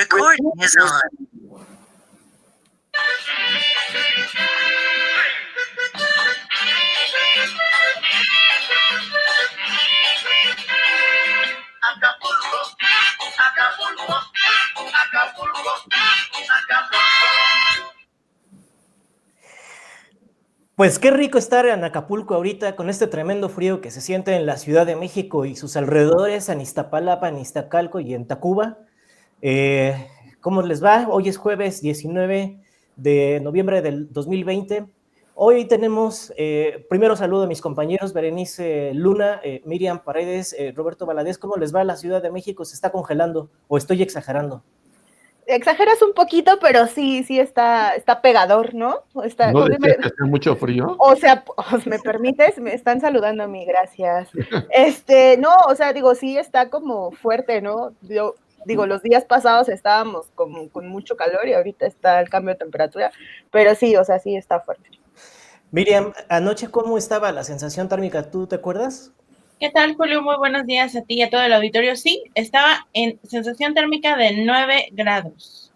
recording is on. Acapulco, Acapulco, Acapulco, Acapulco. Pues qué rico estar en Acapulco ahorita con este tremendo frío que se siente en la Ciudad de México y sus alrededores, en Iztapalapa, en Iztacalco y en Tacuba. ¿Cómo les va? Hoy es jueves 19 de noviembre del 2020. Hoy tenemos, primero saludo a mis compañeros Berenice Luna, Miriam Paredes, Roberto Valadez. ¿Cómo les va? La Ciudad de México se está congelando, o estoy exagerando. Exageras un poquito, pero sí está pegador, ¿no? ¿No decías que hace mucho frío? O sea, ¿me permites? Me están saludando a mí, gracias. No, o sea, digo, sí está como fuerte, ¿no? Yo digo, los días pasados estábamos como con mucho calor y ahorita está el cambio de temperatura, pero sí, o sea, sí está fuerte. Miriam, anoche, ¿cómo estaba la sensación térmica? ¿Tú te acuerdas? ¿Qué tal, Julio? Muy buenos días a ti y a todo el auditorio. Sí, estaba en sensación térmica de 9 grados.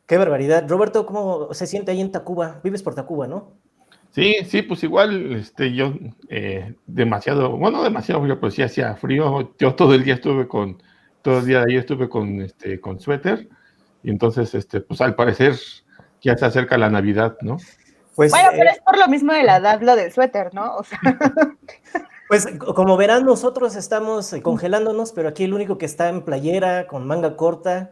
Qué barbaridad. Roberto, ¿cómo se siente ahí en Tacuba? Vives por Tacuba, ¿no? Sí, pues igual, yo demasiado frío, pues sí hacía frío. Yo todo el día de ayer estuve con suéter, y entonces, pues al parecer ya se acerca la Navidad, ¿no? Pues, bueno, pero es por lo mismo de la edad lo del suéter, ¿no? O sea... Pues como verán, nosotros estamos congelándonos, pero aquí el único que está en playera, con manga corta,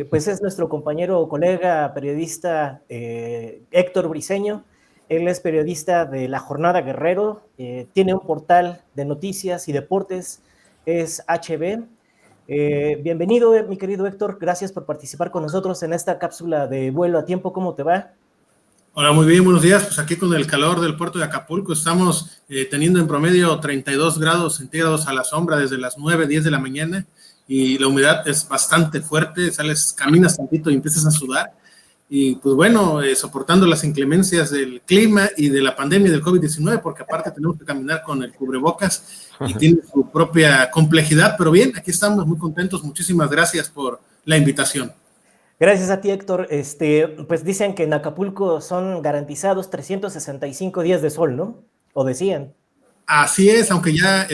pues es nuestro compañero, colega, periodista Héctor Briceño. Él es periodista de La Jornada Guerrero, tiene un portal de noticias y deportes, es HB. Bienvenido, mi querido Héctor, gracias por participar con nosotros en esta cápsula de vuelo a tiempo. ¿Cómo te va? Hola, muy bien, buenos días. Pues aquí con el calor del puerto de Acapulco estamos teniendo en promedio 32 grados centígrados a la sombra desde las 9, 10 de la mañana, y la humedad es bastante fuerte, caminas tantito y empiezas a sudar. Y pues bueno, soportando las inclemencias del clima y de la pandemia del COVID-19, porque aparte tenemos que caminar con el cubrebocas y tiene su propia complejidad, pero bien, aquí estamos muy contentos. Muchísimas gracias por la invitación. Gracias a ti, Héctor. Pues dicen que en Acapulco son garantizados 365 días de sol, ¿no? O decían. Así es, aunque ya,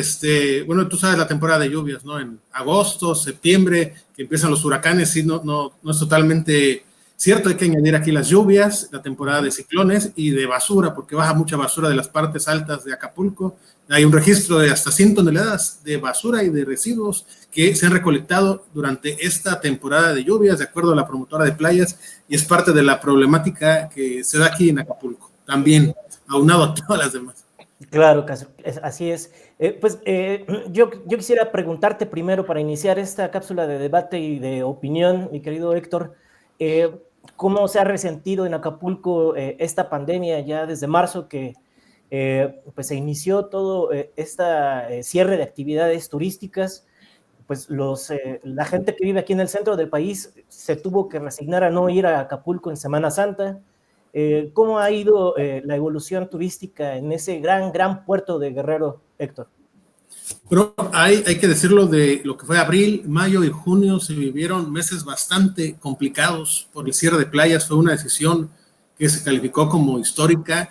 bueno, tú sabes la temporada de lluvias, ¿no? En agosto, septiembre, que empiezan los huracanes, sí, no es totalmente cierto. Hay que añadir aquí las lluvias, la temporada de ciclones y de basura, porque baja mucha basura de las partes altas de Acapulco. Hay un registro de hasta 100 toneladas de basura y de residuos que se han recolectado durante esta temporada de lluvias, de acuerdo a la promotora de playas, y es parte de la problemática que se da aquí en Acapulco, también aunado a todas las demás. Claro, así es. Yo quisiera preguntarte primero, para iniciar esta cápsula de debate y de opinión, mi querido Héctor, ¿cómo se ha resentido en Acapulco esta pandemia ya desde marzo que pues se inició todo cierre de actividades turísticas? Pues la gente que vive aquí en el centro del país se tuvo que resignar a no ir a Acapulco en Semana Santa. ¿Cómo ha ido la evolución turística en ese gran puerto de Guerrero, Héctor? Pero hay que decirlo, de lo que fue abril, mayo y junio se vivieron meses bastante complicados por el cierre de playas. Fue una decisión que se calificó como histórica,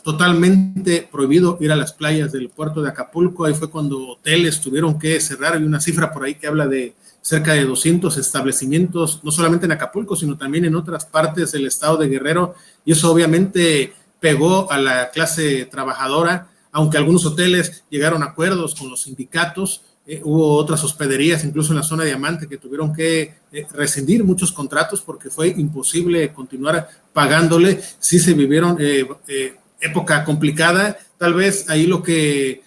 totalmente prohibido ir a las playas del puerto de Acapulco. Ahí fue cuando hoteles tuvieron que cerrar. Hay una cifra por ahí que habla de cerca de 200 establecimientos, no solamente en Acapulco, sino también en otras partes del estado de Guerrero, y eso obviamente pegó a la clase trabajadora. Aunque algunos hoteles llegaron a acuerdos con los sindicatos, hubo otras hospederías, incluso en la zona Diamante, que tuvieron que rescindir muchos contratos porque fue imposible continuar pagándole. Sí se vivieron época complicada. Tal vez ahí lo que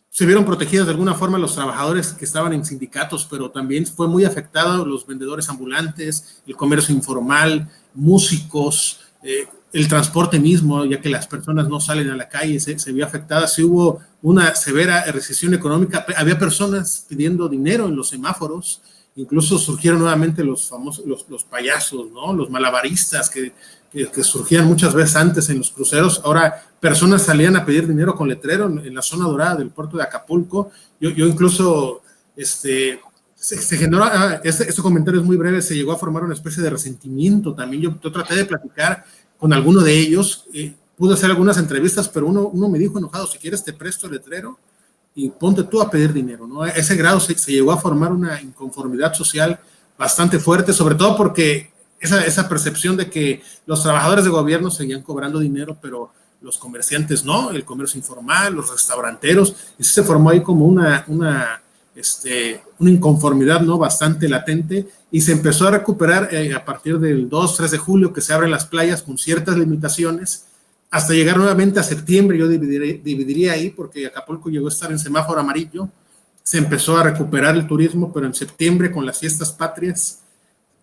se vieron protegidos de alguna forma los trabajadores que estaban en sindicatos, pero también fue muy afectado los vendedores ambulantes, el comercio informal, músicos, el transporte mismo, ya que las personas no salen a la calle, se vio afectada. Sí hubo una severa recesión económica. Había personas pidiendo dinero en los semáforos, incluso surgieron nuevamente los famosos, los payasos, ¿no? Los malabaristas que surgían muchas veces antes en los cruceros. Ahora personas salían a pedir dinero con letrero en la zona dorada del puerto de Acapulco. Yo incluso Se generó, este comentario es muy breve, se llegó a formar una especie de resentimiento también. Yo traté de platicar con alguno de ellos, pude hacer algunas entrevistas, pero uno me dijo enojado, si quieres te presto el letrero y ponte tú a pedir dinero, ¿no? A ese grado se llegó a formar una inconformidad social bastante fuerte, sobre todo porque esa percepción de que los trabajadores de gobierno seguían cobrando dinero, pero los comerciantes no, el comercio informal, los restauranteros, y se formó ahí como una inconformidad, ¿no? Bastante latente, y se empezó a recuperar a partir del 2-3 de julio, que se abren las playas con ciertas limitaciones, hasta llegar nuevamente a septiembre. Yo dividiría ahí, porque Acapulco llegó a estar en semáforo amarillo, se empezó a recuperar el turismo, pero en septiembre, con las fiestas patrias,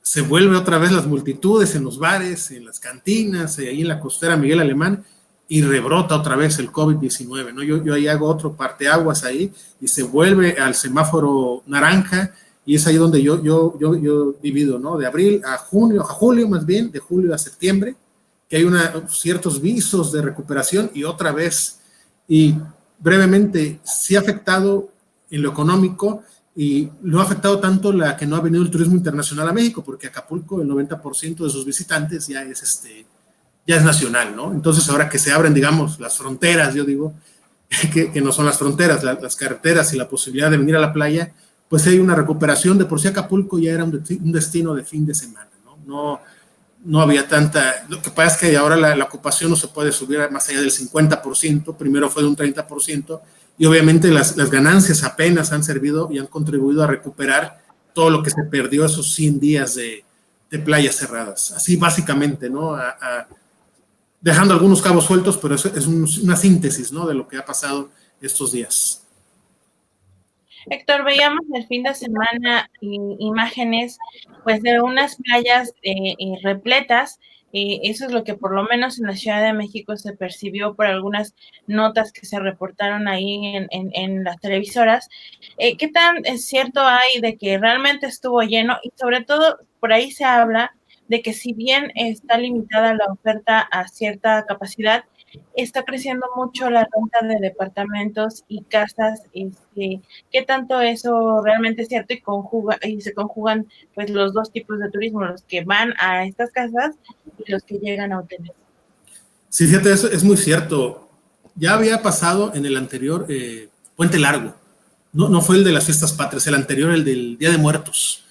se vuelve otra vez las multitudes en los bares, en las cantinas, ahí en la costera Miguel Alemán, y rebrota otra vez el COVID-19, ¿no? Yo ahí hago otro parteaguas ahí, y se vuelve al semáforo naranja, y es ahí donde yo divido, ¿no? De abril a julio más bien, de julio a septiembre, que hay ciertos visos de recuperación, y otra vez, y brevemente, sí ha afectado en lo económico, y no ha afectado tanto la que no ha venido el turismo internacional a México, porque Acapulco, el 90% de sus visitantes ya es nacional, ¿no? Entonces, ahora que se abren, digamos, las fronteras, yo digo, que no son las fronteras, las carreteras y la posibilidad de venir a la playa, pues hay una recuperación. De por sí Acapulco ya era un destino de fin de semana, ¿no? No había tanta. Lo que pasa es que ahora la ocupación no se puede subir más allá del 50%, primero fue de un 30%, y obviamente las ganancias apenas han servido y han contribuido a recuperar todo lo que se perdió esos 100 días de playas cerradas. Así básicamente, ¿no? Dejando algunos cabos sueltos, pero es una síntesis, ¿no? De lo que ha pasado estos días. Héctor, veíamos el fin de semana imágenes pues de unas playas repletas. Eso es lo que por lo menos en la Ciudad de México se percibió por algunas notas que se reportaron ahí en las televisoras. ¿Qué tan cierto hay de que realmente estuvo lleno? Y sobre todo, por ahí se habla de que si bien está limitada la oferta a cierta capacidad, está creciendo mucho la renta de departamentos y casas. ¿Qué tanto eso realmente es cierto y se conjugan pues los dos tipos de turismo, los que van a estas casas y los que llegan a hoteles? Sí, fíjate, eso es muy cierto. Ya había pasado en el anterior Puente Largo. No fue el de las fiestas patrias, el anterior, el del Día de Muertos.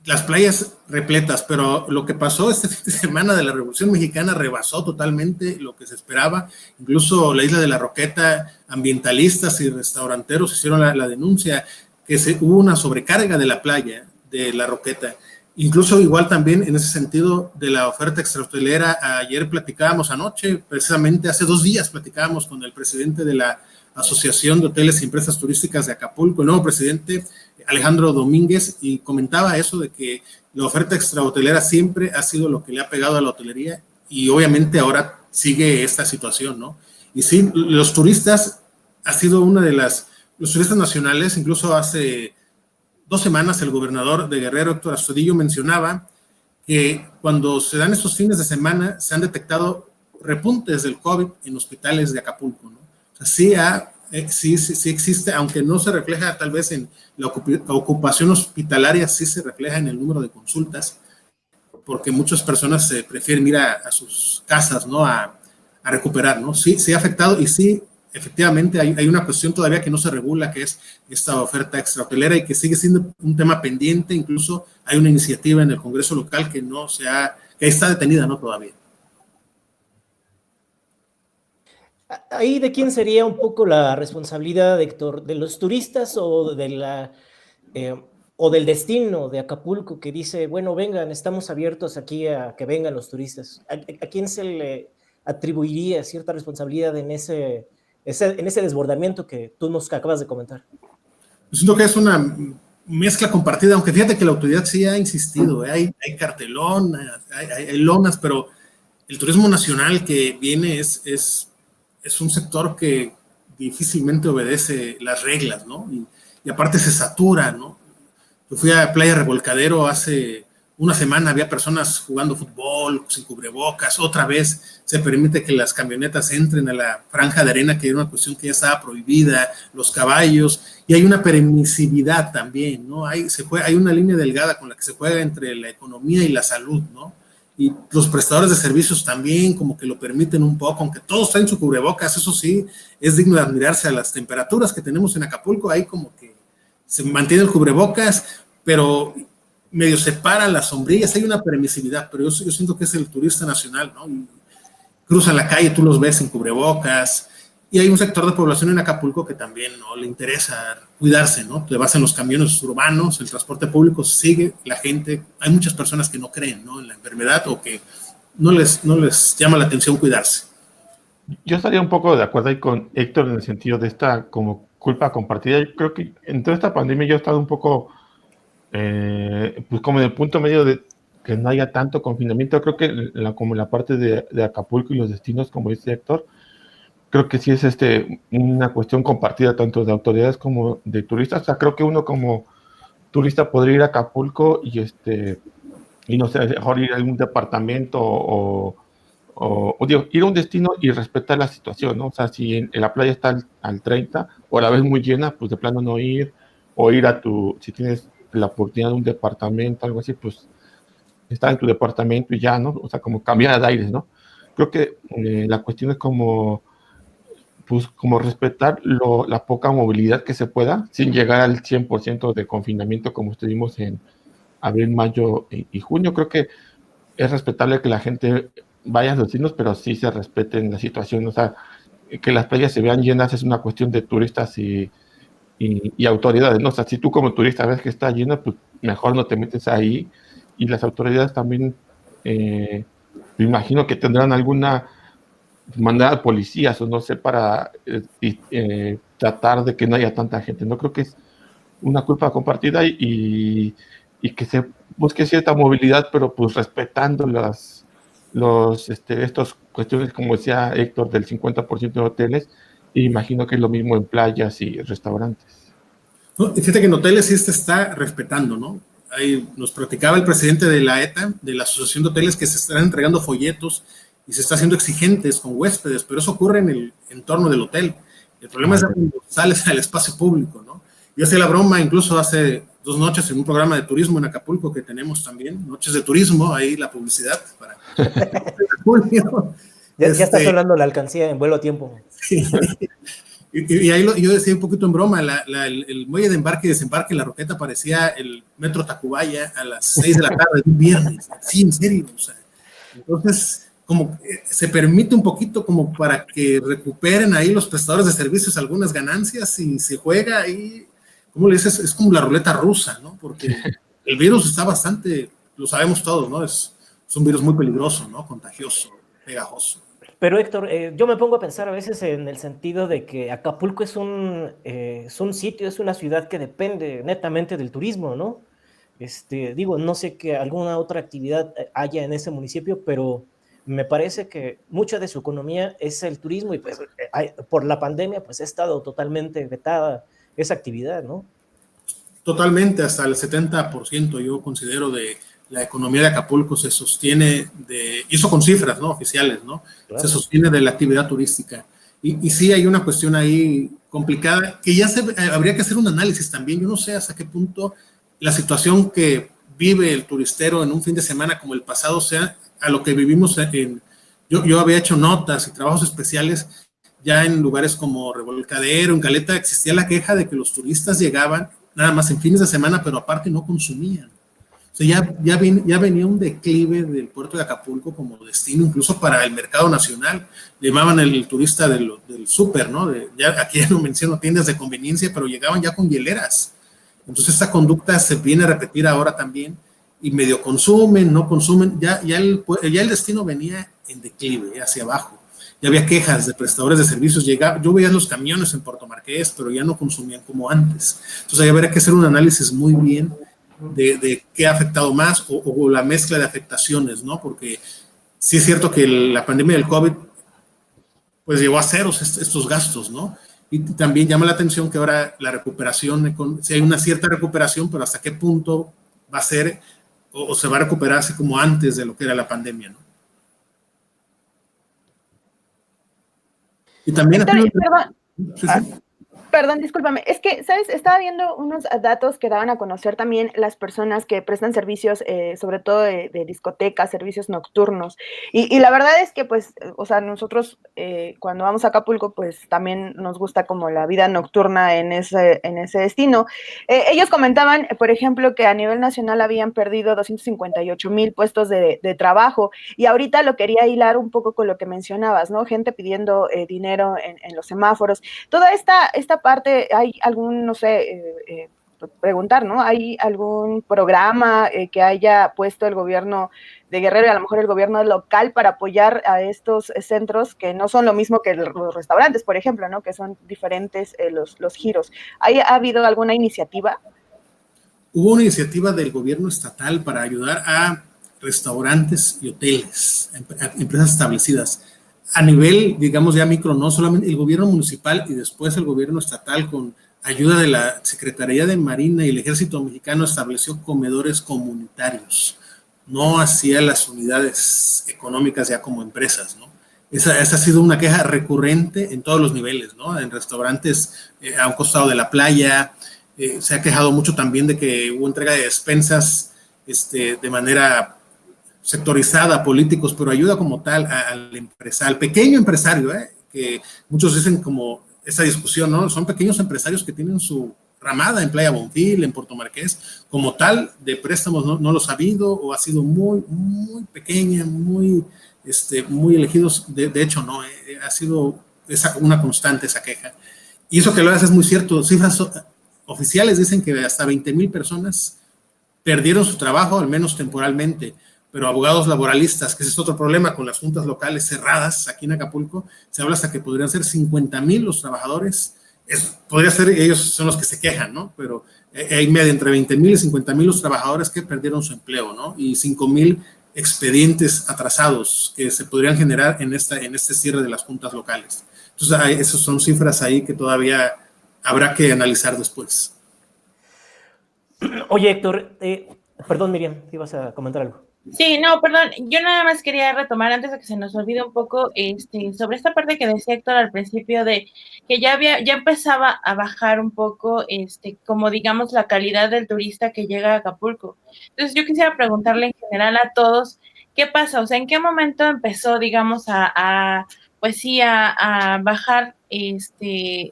Las playas repletas, pero lo que pasó este fin de semana de la Revolución Mexicana rebasó totalmente lo que se esperaba. Incluso la isla de La Roqueta, ambientalistas y restauranteros hicieron la denuncia que hubo una sobrecarga de la playa de La Roqueta. Incluso igual también en ese sentido de la oferta extrahotelera. Ayer platicábamos, anoche, precisamente hace 2 días platicábamos con el presidente de la Asociación de Hoteles y Empresas Turísticas de Acapulco, el nuevo presidente Alejandro Domínguez, y comentaba eso de que la oferta extrahotelera siempre ha sido lo que le ha pegado a la hotelería, y obviamente ahora sigue esta situación, ¿no? Y sí, los turistas ha sido los turistas nacionales. Incluso hace 2 semanas el gobernador de Guerrero, Héctor Astudillo, mencionaba que cuando se dan estos fines de semana se han detectado repuntes del COVID en hospitales de Acapulco, ¿no? O sea, sí existe, aunque no se refleja tal vez en la ocupación hospitalaria, sí se refleja en el número de consultas, porque muchas personas prefieren ir a sus casas, ¿no? A recuperar, ¿no? Sí ha afectado, y sí, efectivamente hay una cuestión todavía que no se regula, que es esta oferta extrahotelera, y que sigue siendo un tema pendiente. Incluso hay una iniciativa en el Congreso local que está detenida, ¿no? Todavía. Ahí, ¿de quién sería un poco la responsabilidad, Héctor? ¿De los turistas o del destino de Acapulco, que dice, bueno, vengan, estamos abiertos aquí a que vengan los turistas? ¿A quién se le atribuiría cierta responsabilidad en ese desbordamiento que tú nos acabas de comentar? Yo siento que es una mezcla compartida, aunque fíjate que la autoridad sí ha insistido, hay cartelón, hay lonas, pero el turismo nacional que viene es un sector que difícilmente obedece las reglas, ¿no? Y aparte se satura, ¿no? Yo fui a Playa Revolcadero hace una semana había personas jugando fútbol sin cubrebocas, otra vez se permite que las camionetas entren a la franja de arena, que era una cuestión que ya estaba prohibida, los caballos, y hay una permisividad también, ¿no? Hay una línea delgada con la que se juega entre la economía y la salud, ¿no? Y los prestadores de servicios también como que lo permiten un poco, aunque todos traen su cubrebocas, eso sí, es digno de admirarse a las temperaturas que tenemos en Acapulco, ahí como que se mantiene el cubrebocas, pero medio separa las sombrillas, hay una permisividad, pero yo siento que es el turista nacional, ¿no? Y cruzan la calle, tú los ves sin cubrebocas, y hay un sector de población en Acapulco que también no le interesa cuidarse, ¿no? Te vas en los camiones urbanos, el transporte público sigue, la gente, hay muchas personas que no creen, ¿no?, en la enfermedad o que no les llama la atención cuidarse. Yo estaría un poco de acuerdo ahí con Héctor en el sentido de esta como culpa compartida. Yo creo que en toda esta pandemia yo he estado un poco pues como en el punto medio de que no haya tanto confinamiento. Creo que como la parte de Acapulco y los destinos, como dice Héctor, creo que sí es una cuestión compartida tanto de autoridades como de turistas. O sea, creo que uno como turista podría ir a Acapulco y no sé, mejor ir a algún departamento o digo, ir a un destino y respetar la situación, ¿no? O sea, si en la playa está al 30 o a la vez muy llena, pues de plano no ir, o ir si tienes la oportunidad de un departamento, algo así, pues estar en tu departamento y ya, ¿no? O sea, como cambiar de aires, ¿no? Creo que la cuestión es como respetar la poca movilidad que se pueda, sin llegar al 100% de confinamiento como estuvimos en abril, mayo y junio. Creo que es respetable que la gente vaya a los destinos, pero sí se respeten la situación. O sea, que las playas se vean llenas es una cuestión de turistas y autoridades, ¿no? O sea, si tú como turista ves que está lleno, pues mejor no te metes ahí. Y las autoridades también, me imagino que tendrán alguna mandar policías o no sé, para tratar de que no haya tanta gente. No creo que es una culpa compartida y que se busque cierta movilidad, pero pues respetando estas cuestiones, como decía Héctor, del 50% de hoteles. Y imagino que es lo mismo en playas y restaurantes. No, fíjate que en hoteles sí se está respetando, ¿no? Ahí nos platicaba el presidente de la ETA, de la Asociación de Hoteles, que se están entregando folletos y se está haciendo exigentes con huéspedes, pero eso ocurre en el entorno del hotel. El problema es cuando sales al espacio público, ¿no? Yo hacía la broma incluso hace 2 noches en un programa de turismo en Acapulco que tenemos también, Noches de Turismo, ahí la publicidad para junio. Ya está sonando la alcancía en vuelo a tiempo. Sí. Y ahí yo decía un poquito en broma, el muelle de embarque y desembarque en La Roqueta parecía el metro Tacubaya a las 6 de la tarde de un viernes. Sí, en serio. O sea, entonces, como se permite un poquito como para que recuperen ahí los prestadores de servicios algunas ganancias y se juega ahí, ¿cómo le dices? Es como la ruleta rusa, ¿no? Porque el virus está bastante, lo sabemos todos, ¿no? Es un virus muy peligroso, ¿no? Contagioso, pegajoso. Pero Héctor, yo me pongo a pensar a veces en el sentido de que Acapulco es un sitio, es una ciudad que depende netamente del turismo, ¿no? Digo, no sé que alguna otra actividad haya en ese municipio, pero me parece que mucha de su economía es el turismo y pues por la pandemia pues ha estado totalmente vetada esa actividad, ¿no? Totalmente, hasta el 70% yo considero de la economía de Acapulco se sostiene y eso con cifras, ¿no? Oficiales, ¿no? Claro. Se sostiene de la actividad turística. Y sí hay una cuestión ahí complicada que ya habría que hacer un análisis también. Yo no sé hasta qué punto la situación que vive el turistero en un fin de semana como el pasado sea a lo que vivimos yo había hecho notas y trabajos especiales ya en lugares como Revolcadero, en Caleta, existía la queja de que los turistas llegaban nada más en fines de semana, pero aparte no consumían. O sea, ya venía un declive del puerto de Acapulco como destino, incluso para el mercado nacional. Llamaban el turista del súper, ¿no? Aquí ya no menciono tiendas de conveniencia, pero llegaban ya con hieleras. Entonces, esta conducta se viene a repetir ahora también, y medio consumen, no consumen. Ya el destino venía en declive, hacia abajo. Ya había quejas de prestadores de servicios. Yo veía los camiones en Puerto Marqués, pero ya no consumían como antes. Entonces, ahí habría que hacer un análisis muy bien de qué ha afectado más o la mezcla de afectaciones, ¿no? Porque sí es cierto que la pandemia del COVID pues llevó a ceros estos gastos, ¿no? Y también llama la atención que ahora la recuperación, si hay una cierta recuperación, pero hasta qué punto va a ser o se va a recuperar así como antes de lo que era la pandemia, ¿no? Y también... Héctor, perdón. Sí, sí. Perdón, discúlpame, es que, ¿sabes? Estaba viendo unos datos que daban a conocer también las personas que prestan servicios, sobre todo de discotecas, servicios nocturnos, y la verdad es que, pues, o sea, nosotros cuando vamos a Acapulco, pues, también nos gusta como la vida nocturna en ese destino. Ellos comentaban, por ejemplo, que a nivel nacional habían perdido 258,000 puestos de trabajo, y ahorita lo quería hilar un poco con lo que mencionabas, ¿no? Gente pidiendo dinero en los semáforos. Toda esta parte, ¿hay algún, no sé, preguntar, ¿no? ¿Hay algún programa que haya puesto el gobierno de Guerrero y a lo mejor el gobierno local para apoyar a estos centros que no son lo mismo que los restaurantes, por ejemplo, ¿no? Que son diferentes los giros? ¿Ha habido alguna iniciativa? Hubo una iniciativa del gobierno estatal para ayudar a restaurantes y hoteles, a empresas establecidas. A nivel, digamos, ya micro, no solamente el gobierno municipal y después el gobierno estatal, con ayuda de la Secretaría de Marina y el Ejército Mexicano, estableció comedores comunitarios, no hacia las unidades económicas ya como empresas, ¿no? Esa ha sido una queja recurrente en todos los niveles, ¿no? En restaurantes a un costado de la playa, se ha quejado mucho también de que hubo entrega de despensas de manera sectorizada a políticos, pero ayuda como tal al pequeño empresario, que muchos dicen como esta discusión, ¿no? Son pequeños empresarios que tienen su ramada en Playa Bonfil, en Puerto Marqués, como tal, de préstamos no los ha habido, o ha sido muy, muy pequeña, muy elegidos, de hecho, no, ha sido una constante esa queja. Y eso que lo hace es muy cierto, cifras oficiales dicen que hasta 20,000 personas perdieron su trabajo, al menos temporalmente, pero abogados laboralistas, que ese es otro problema con las juntas locales cerradas aquí en Acapulco, se habla hasta que podrían ser 50,000 los trabajadores, podría ser, ellos son los que se quejan, ¿no? Pero hay media entre 20,000 y 50,000 los trabajadores que perdieron su empleo, ¿no? Y 5,000 expedientes atrasados que se podrían generar en este cierre de las juntas locales. Entonces, esas son cifras ahí que todavía habrá que analizar después. Oye, Héctor, perdón, Miriam, ibas a comentar algo. Sí, no, perdón, yo nada más quería retomar antes de que se nos olvide un poco sobre esta parte que decía Héctor al principio de que ya empezaba a bajar un poco como digamos la calidad del turista que llega a Acapulco. Entonces yo quisiera preguntarle en general a todos, ¿qué pasa? O sea, ¿en qué momento empezó, digamos, pues sí, a bajar este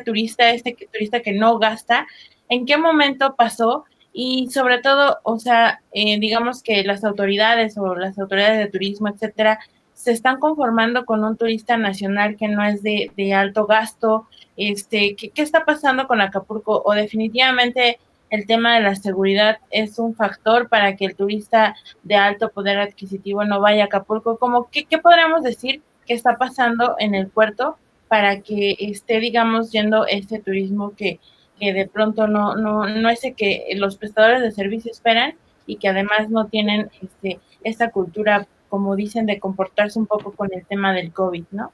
turista que no gasta? ¿En qué momento pasó? Y sobre todo, o sea, digamos que las autoridades de turismo, etcétera, se están conformando con un turista nacional que no es de alto gasto. ¿Qué está pasando con Acapulco? O definitivamente el tema de la seguridad es un factor para que el turista de alto poder adquisitivo no vaya a Acapulco. ¿Qué podríamos decir que está pasando en el puerto para que esté, digamos, yendo este turismo que de pronto no es el que los prestadores de servicio esperan y que además no tienen esta cultura, como dicen, de comportarse un poco con el tema del COVID, ¿no?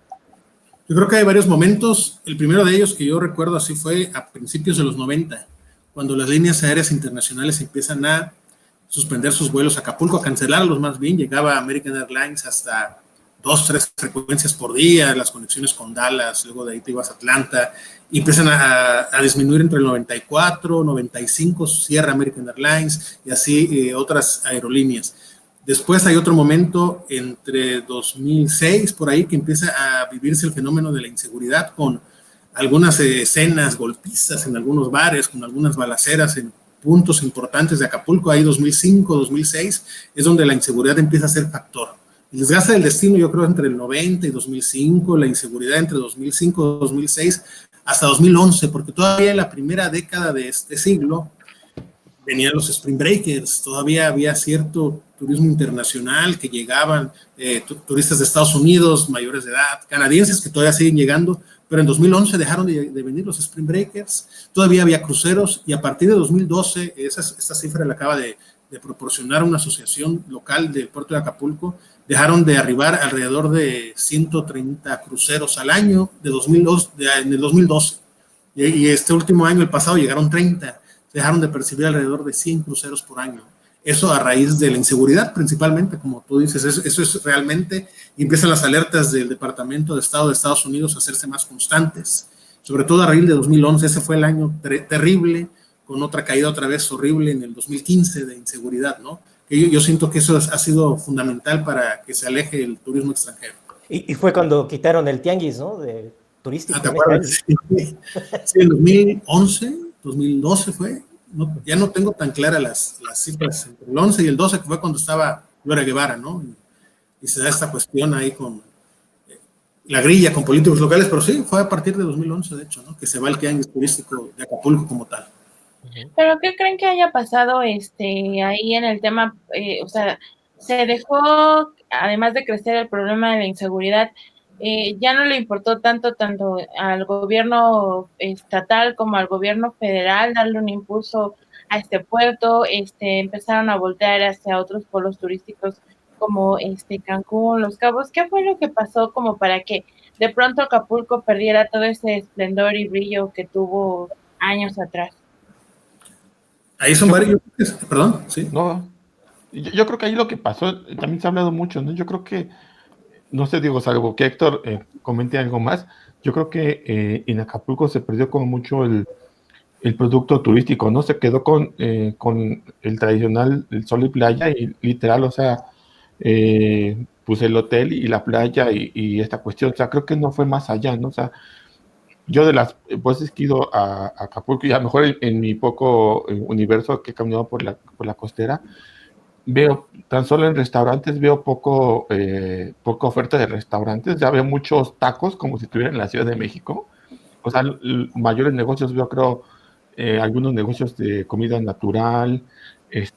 Yo creo que hay varios momentos. El primero de ellos que yo recuerdo así fue a principios de los 90, cuando las líneas aéreas internacionales empiezan a suspender sus vuelos a Acapulco, a cancelarlos más bien. Llegaba American Airlines hasta 2, 3 frecuencias por día, las conexiones con Dallas, luego de ahí te ibas a Atlanta, y empiezan a disminuir entre el 94, 95, cierra American Airlines, y así otras aerolíneas. Después hay otro momento entre 2006, por ahí, que empieza a vivirse el fenómeno de la inseguridad, con algunas escenas golpistas en algunos bares, con algunas balaceras en puntos importantes de Acapulco. Ahí 2005, 2006, es donde la inseguridad empieza a ser factor. El desgaste del destino, yo creo, entre el 90 y 2005, la inseguridad entre 2005 y 2006, hasta 2011, porque todavía en la primera década de este siglo venían los Spring Breakers, todavía había cierto turismo internacional que llegaban, turistas de Estados Unidos, mayores de edad, canadienses que todavía siguen llegando, pero en 2011 dejaron de venir los Spring Breakers, todavía había cruceros, y a partir de 2012, esta cifra la acaba de proporcionar una asociación local del puerto de Acapulco, dejaron de arribar alrededor de 130 cruceros al año en el 2012. Y este último año, el pasado, llegaron 30. se dejaron de percibir alrededor de 100 cruceros por año. Eso a raíz de la inseguridad, principalmente, como tú dices, eso es realmente, y empiezan las alertas del Departamento de Estado de Estados Unidos a hacerse más constantes, sobre todo a raíz de 2011, ese fue el año terrible, con otra caída otra vez horrible en el 2015 de inseguridad, ¿no? Yo siento que eso ha sido fundamental para que se aleje el turismo extranjero. Y fue cuando quitaron el tianguis, ¿no? De turístico. ¿Te acuerdas? Sí, en 2011, 2012 fue. No, ya no tengo tan claras las cifras entre el 11 y el 12, que fue cuando estaba Gloria Guevara, ¿no? Y se da esta cuestión ahí con la grilla con políticos locales, pero sí, fue a partir de 2011, de hecho, ¿no? Que se va el tianguis turístico de Acapulco como tal. ¿Pero qué creen que haya pasado ahí en el tema? O sea, se dejó, además de crecer el problema de la inseguridad, ya no le importó tanto al gobierno estatal como al gobierno federal darle un impulso a este puerto, empezaron a voltear hacia otros polos turísticos como Cancún, Los Cabos. ¿Qué fue lo que pasó como para que de pronto Acapulco perdiera todo ese esplendor y brillo que tuvo años atrás? Ahí son varios, perdón, sí. No, yo creo que ahí lo que pasó, también se ha hablado mucho, ¿no? Yo creo que, no sé, digo, salvo que Héctor comente algo más, yo creo que en Acapulco se perdió como mucho el producto turístico, ¿no? Se quedó con el tradicional, el sol y playa, y literal, o sea, pues el hotel y la playa y esta cuestión, o sea, creo que no fue más allá, ¿no? O sea, yo de las veces que he ido a Acapulco, y a lo mejor en mi poco universo que he caminado por la costera, veo, tan solo en restaurantes, veo poca oferta de restaurantes, ya veo muchos tacos como si estuviera en la Ciudad de México, o sea, mayores negocios veo, creo, algunos negocios de comida natural,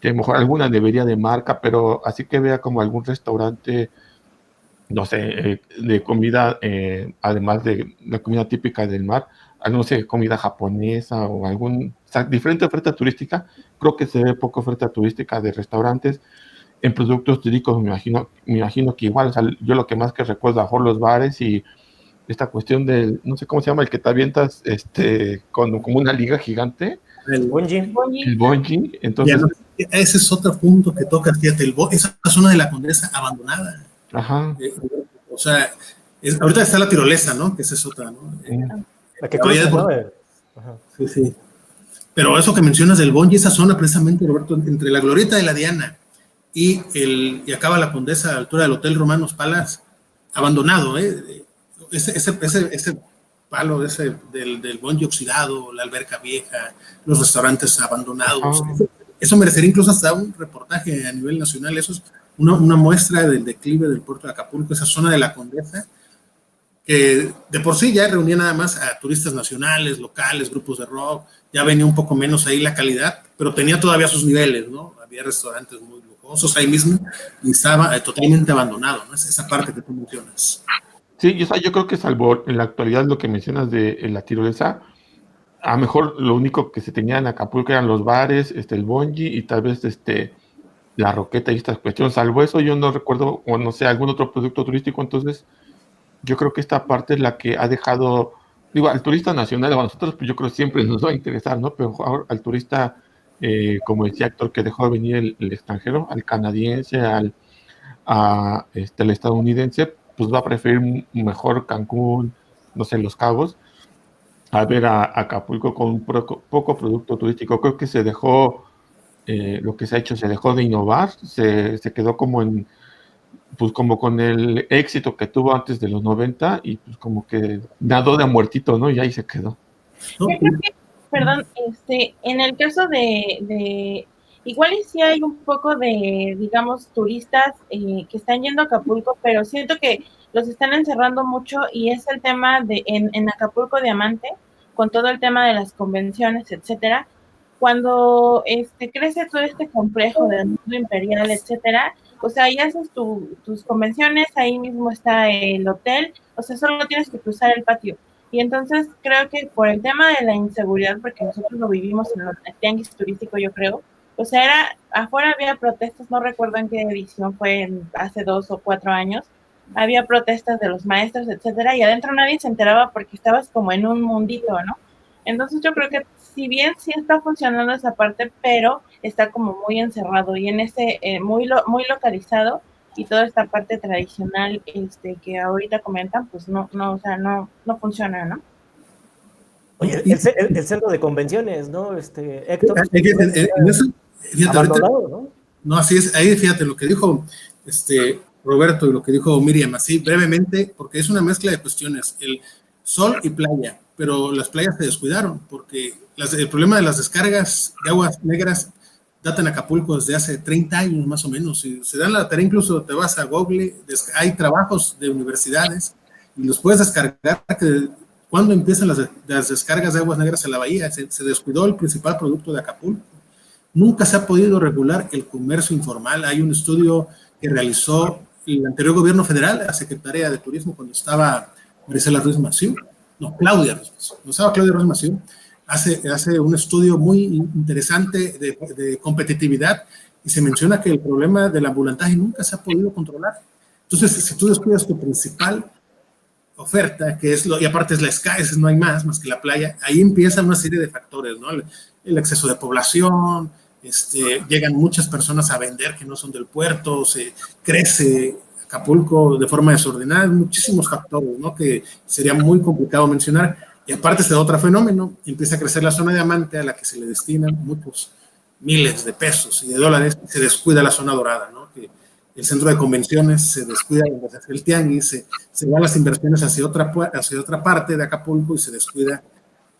mejor alguna nevería de marca, pero así que vea como algún restaurante, no sé, de comida, además de la comida típica del mar, no sé, comida japonesa o o sea, diferente oferta turística. Creo que se ve poca oferta turística de restaurantes. En productos turísticos me imagino que igual, o sea, yo lo que más que recuerdo a los bares y esta cuestión del, no sé cómo se llama, el que te avientas como una liga gigante. El bungee. Entonces, ese es otro punto que toca, fíjate, esa zona de la Condesa abandonada. Ajá. O sea, ahorita está la tirolesa, ¿no? Que esa es otra, ¿no? La que cruza, ¿no? Sí, sí. Pero eso que mencionas del bungee, esa zona precisamente, Roberto, entre la Glorieta de la Diana y acaba la Condesa a la altura del Hotel Romanos Palace, abandonado, ese palo del bungee oxidado, la alberca vieja, los restaurantes abandonados. Eso merecería incluso hasta un reportaje a nivel nacional. Eso es una muestra del declive del puerto de Acapulco, esa zona de la Condesa, que de por sí ya reunía nada más a turistas nacionales, locales, grupos de rock, ya venía un poco menos ahí la calidad, pero tenía todavía sus niveles, ¿no? Había restaurantes muy lujosos ahí mismo y estaba totalmente abandonado, ¿no? Es esa parte que tú mencionas. Sí, yo creo que salvo en la actualidad lo que mencionas de la tirolesa, a lo mejor lo único que se tenía en Acapulco eran los bares, el bungee y tal vez la roqueta y estas cuestiones. Salvo eso, yo no recuerdo, o no sé, algún otro producto turístico. Entonces, yo creo que esta parte es la que ha dejado, digo, al turista nacional, a nosotros, pues yo creo que siempre nos va a interesar, ¿no? Pero al turista, como decía Héctor, que dejó de venir el extranjero, al canadiense, al estadounidense, pues va a preferir mejor Cancún, no sé, Los Cabos, a ver a Acapulco con un poco producto turístico. Creo que se dejó, lo que se ha hecho, se dejó de innovar, se quedó pues como con el éxito que tuvo antes de los 90 y pues como que nadó de a muertito, ¿no? Y ahí se quedó. Yo creo que, perdón, en el caso de igual y sí hay un poco de, digamos, turistas que están yendo a Acapulco, pero siento que los están encerrando mucho y es el tema en Acapulco Diamante, con todo el tema de las convenciones, etcétera. Cuando crece todo este complejo del mundo imperial, etcétera, o sea, ahí haces tus convenciones, ahí mismo está el hotel, o sea, solo tienes que cruzar el patio. Y entonces creo que por el tema de la inseguridad, porque nosotros lo vivimos en el tianguis turístico, yo creo, o sea, afuera había protestas, no recuerdo en qué edición fue, hace 2 o 4 años, había protestas de los maestros, etcétera, y adentro nadie se enteraba porque estabas como en un mundito, ¿no? Entonces yo creo que si bien sí está funcionando esa parte, pero está como muy encerrado y en muy localizado, y toda esta parte tradicional que ahorita comentan, pues no, o sea, no funciona, ¿no? Oye, Y- el centro de convenciones, ¿no? Héctor, en eso, fíjate, ahorita, abandonado, ¿no? no, así es, ahí fíjate lo que dijo Roberto y lo que dijo Miriam, así brevemente, porque es una mezcla de cuestiones, el sol y playa, pero las playas se descuidaron, porque el problema de las descargas de aguas negras data en Acapulco desde hace 30 años más o menos, y se dan la tarea, incluso te vas a Google, hay trabajos de universidades, y los puedes descargar, que cuando empiezan las descargas de aguas negras en la bahía, se descuidó el principal producto de Acapulco. Nunca se ha podido regular el comercio informal. Hay un estudio que realizó el anterior gobierno federal, la Secretaría de Turismo, cuando estaba Maricela Ruiz Massieu, no, Claudia Ruiz Massieu, no estaba Claudia Ruiz Massieu, hace un estudio muy interesante de competitividad y se menciona que el problema del ambulantaje nunca se ha podido controlar. Entonces, si tú descuidas tu principal oferta, que es y aparte es la Sky, no hay más que la playa, ahí empiezan una serie de factores, ¿no? El exceso de población, llegan muchas personas a vender que no son del puerto, se crece Acapulco de forma desordenada, muchísimos factores, ¿no? Que sería muy complicado mencionar. Y aparte se da otro fenómeno, empieza a crecer la zona diamante a la que se le destinan muchos miles de pesos y de dólares, se descuida la zona dorada, ¿no? Que el centro de convenciones se descuida hacia el tianguis, se van las inversiones hacia otra parte de Acapulco y se descuida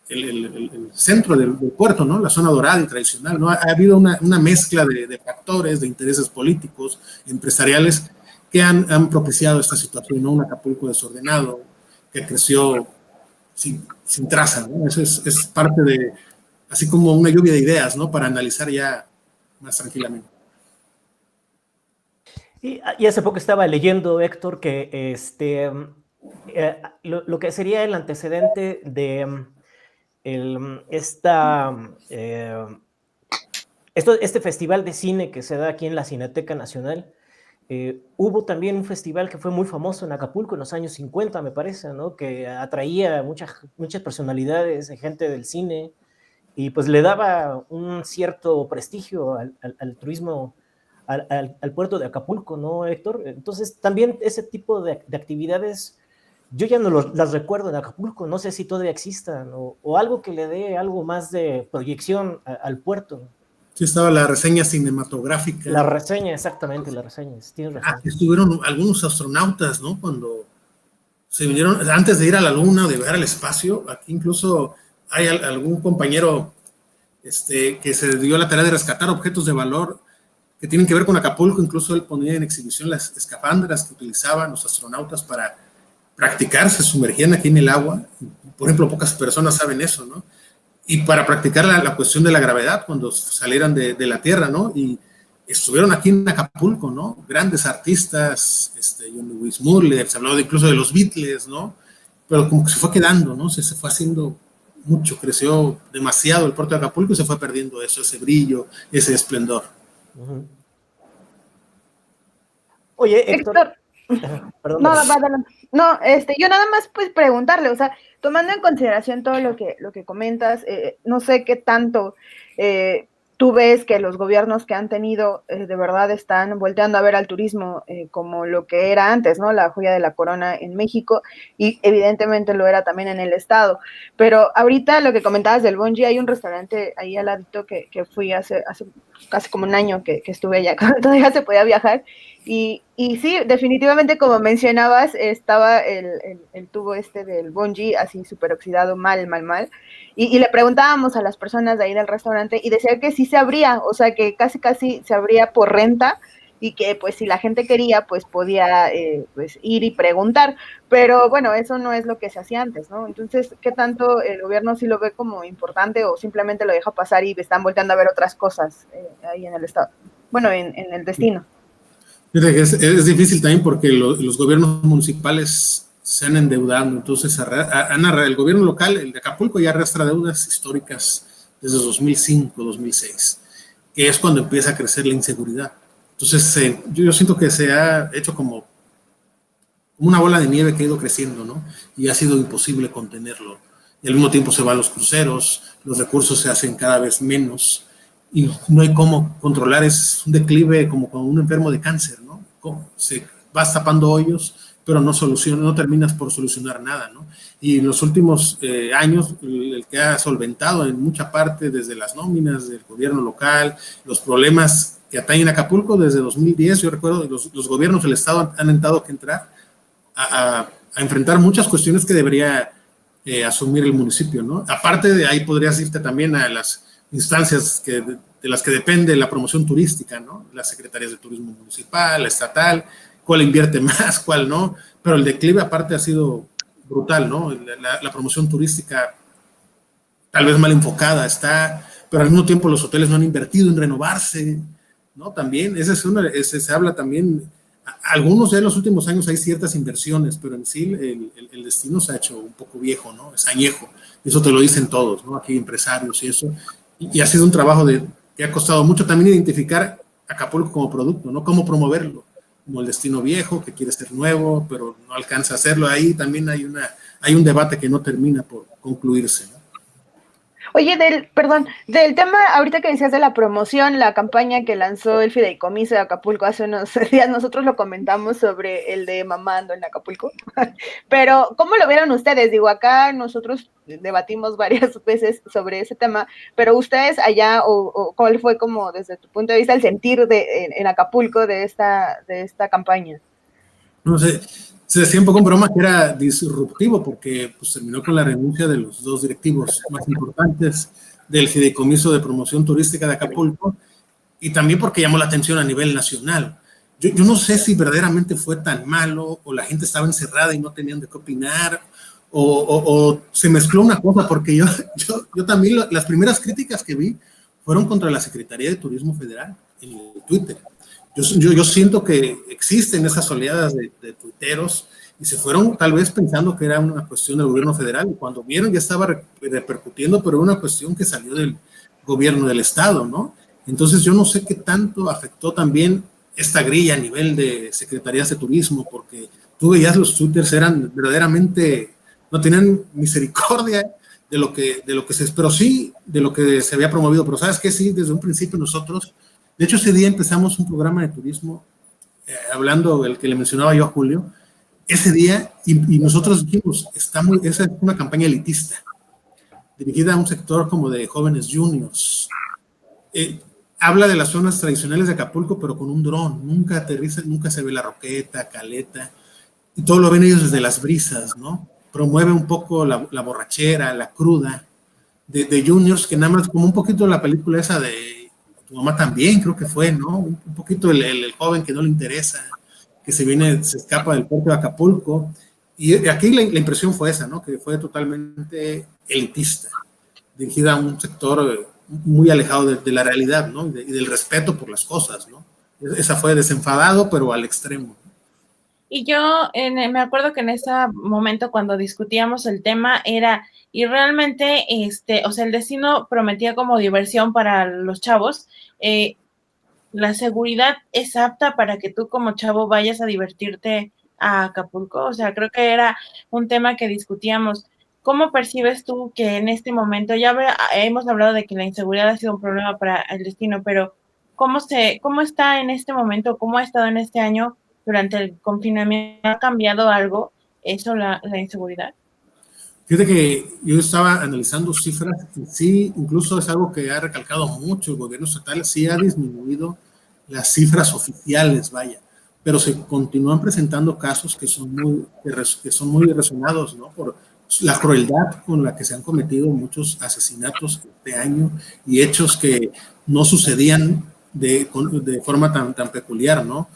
el centro del puerto, ¿no? La zona dorada y tradicional, ¿no? Ha habido una mezcla de factores, de intereses políticos, empresariales, que han propiciado esta situación, ¿no? Un Acapulco desordenado, que creció sin traza, ¿no? Eso es parte de, así como una lluvia de ideas, ¿no? Para analizar ya más tranquilamente. Y hace poco estaba leyendo, Héctor, que lo que sería el antecedente de este festival de cine que se da aquí en la Cineteca Nacional. Hubo también un festival que fue muy famoso en Acapulco en los años 50, me parece, ¿no? Que atraía muchas personalidades, gente del cine, y pues le daba un cierto prestigio al turismo, al puerto de Acapulco, ¿no, Héctor? Entonces, también ese tipo de actividades, yo ya no las recuerdo en Acapulco, no sé si todavía existan, o algo que le dé algo más de proyección al puerto. Sí, estaba la reseña cinematográfica. La reseña, exactamente, la reseña, tienes razón. Estuvieron algunos astronautas, ¿no? Cuando se vinieron, antes de ir a la Luna o de viajar al espacio, aquí incluso hay algún compañero que se dio la tarea de rescatar objetos de valor que tienen que ver con Acapulco, incluso él ponía en exhibición las escafandras que utilizaban los astronautas para practicar, se sumergían aquí en el agua, por ejemplo, pocas personas saben eso, ¿no? Y para practicar la cuestión de la gravedad cuando salieran de la Tierra, ¿no? Y estuvieron aquí en Acapulco, ¿no? Grandes artistas, John Lewis Muller, se habló incluso de los Beatles, ¿no? Pero como que se fue quedando, ¿no? Se fue haciendo mucho, creció demasiado el puerto de Acapulco y se fue perdiendo eso, ese brillo, ese esplendor. Uh-huh. Oye, Héctor. Perdón, no, yo nada más pues preguntarle, o sea, tomando en consideración todo lo que comentas, no sé qué tanto tú ves que los gobiernos que han tenido de verdad están volteando a ver al turismo como lo que era antes, ¿no? La joya de la corona en México, y evidentemente lo era también en el estado. Pero ahorita lo que comentabas del bungee, hay un restaurante ahí al ladito que fui hace casi como un año que estuve allá, cuando todavía se podía viajar. Y sí, definitivamente, como mencionabas, estaba el tubo del bungee así súper oxidado, mal. Y le preguntábamos a las personas de ahí del restaurante y decía que sí se abría, o sea, que casi se abría por renta y que pues si la gente quería, pues podía pues ir y preguntar. Pero bueno, eso no es lo que se hacía antes, ¿no? Entonces, ¿qué tanto el gobierno sí lo ve como importante o simplemente lo deja pasar y están volteando a ver otras cosas ahí en el estado? Bueno, en el destino. Es difícil también porque los gobiernos municipales se han endeudado, entonces el gobierno local, el de Acapulco, ya arrastra deudas históricas desde 2005, 2006, que es cuando empieza a crecer la inseguridad. Entonces yo siento que se ha hecho como una bola de nieve que ha ido creciendo, ¿no? Y ha sido imposible contenerlo. y al mismo tiempo se van los cruceros, los recursos se hacen cada vez menos y no hay cómo controlar, es un declive como con un enfermo de cáncer, ¿no? Se vas tapando hoyos, pero no terminas por solucionar nada, ¿no? Y en los últimos años, el que ha solventado en mucha parte desde las nóminas del gobierno local, los problemas que atañen a Acapulco desde 2010, yo recuerdo, los gobiernos del estado han tenido que entrar a enfrentar muchas cuestiones que debería asumir el municipio, ¿no? Aparte de ahí podrías irte también a las instancias de las que depende la promoción turística, ¿no? Las secretarías de turismo municipal, la estatal, cuál invierte más, cuál no, pero el declive aparte ha sido brutal, ¿no? La promoción turística tal vez mal enfocada está, pero al mismo tiempo los hoteles no han invertido en renovarse, ¿no? También, se habla también, algunos de los últimos años hay ciertas inversiones, pero en sí el destino se ha hecho un poco viejo, ¿no? Es añejo, eso te lo dicen todos, ¿no? Aquí empresarios y eso, y ha sido un trabajo que ha costado mucho también identificar Acapulco como producto, ¿no? Cómo promoverlo, como el destino viejo, que quiere ser nuevo, pero no alcanza a hacerlo. Ahí también hay un debate que no termina por concluirse, ¿no? Oye, del tema, ahorita que decías de la promoción, la campaña que lanzó el Fideicomiso de Acapulco hace unos días, nosotros lo comentamos sobre el de Mamando en Acapulco, pero ¿cómo lo vieron ustedes? Digo, acá nosotros debatimos varias veces sobre ese tema, pero ustedes allá, o ¿cuál fue como desde tu punto de vista el sentir en Acapulco de esta campaña? No sé, se decía un poco en broma que era disruptivo porque pues, terminó con la renuncia de los dos directivos más importantes del Fideicomiso de Promoción Turística de Acapulco y también porque llamó la atención a nivel nacional. Yo no sé si verdaderamente fue tan malo o la gente estaba encerrada y no tenían de qué opinar o se mezcló una cosa porque yo también las primeras críticas que vi fueron contra la Secretaría de Turismo Federal en Twitter. Yo siento que existen esas oleadas de tuiteros y se fueron tal vez pensando que era una cuestión del gobierno federal y cuando vieron ya estaba repercutiendo, pero una cuestión que salió del gobierno del estado, ¿no? Entonces yo no sé qué tanto afectó también esta grilla a nivel de secretarías de turismo, porque tú veías los twitters eran verdaderamente, no tenían misericordia de lo que pero sí de lo que se había promovido, pero sabes que sí, desde un principio nosotros. De hecho, ese día empezamos un programa de turismo, hablando el que le mencionaba yo a Julio, ese día, y nosotros dijimos, esa es una campaña elitista, dirigida a un sector como de jóvenes juniors. Habla de las zonas tradicionales de Acapulco, pero con un dron, nunca aterriza, nunca se ve la Roqueta, Caleta, y todo lo ven ellos desde las brisas, ¿no? Promueve un poco la borrachera, la cruda, de juniors, que nada más como un poquito la película esa de tu mamá también, creo que fue, ¿no? Un poquito el joven que no le interesa, que se escapa del puerto de Acapulco. Y aquí la impresión fue esa, ¿no? Que fue totalmente elitista, dirigida a un sector muy alejado de la realidad, ¿no? Y del respeto por las cosas, ¿no? Esa fue desenfadado, pero al extremo. Y yo me acuerdo que en ese momento cuando discutíamos el tema y realmente, o sea, el destino prometía como diversión para los chavos. La seguridad es apta para que tú como chavo vayas a divertirte a Acapulco. O sea, creo que era un tema que discutíamos. ¿Cómo percibes tú que en este momento, ya hemos hablado de que la inseguridad ha sido un problema para el destino, pero cómo está en este momento, cómo ha estado en este año durante el confinamiento? ¿Ha cambiado algo eso, la inseguridad? Fíjate que yo estaba analizando cifras y sí, incluso es algo que ha recalcado mucho el gobierno estatal, sí ha disminuido las cifras oficiales, vaya, pero se continúan presentando casos que son muy resonados, ¿no? Por la crueldad con la que se han cometido muchos asesinatos este año y hechos que no sucedían de forma tan peculiar, ¿no?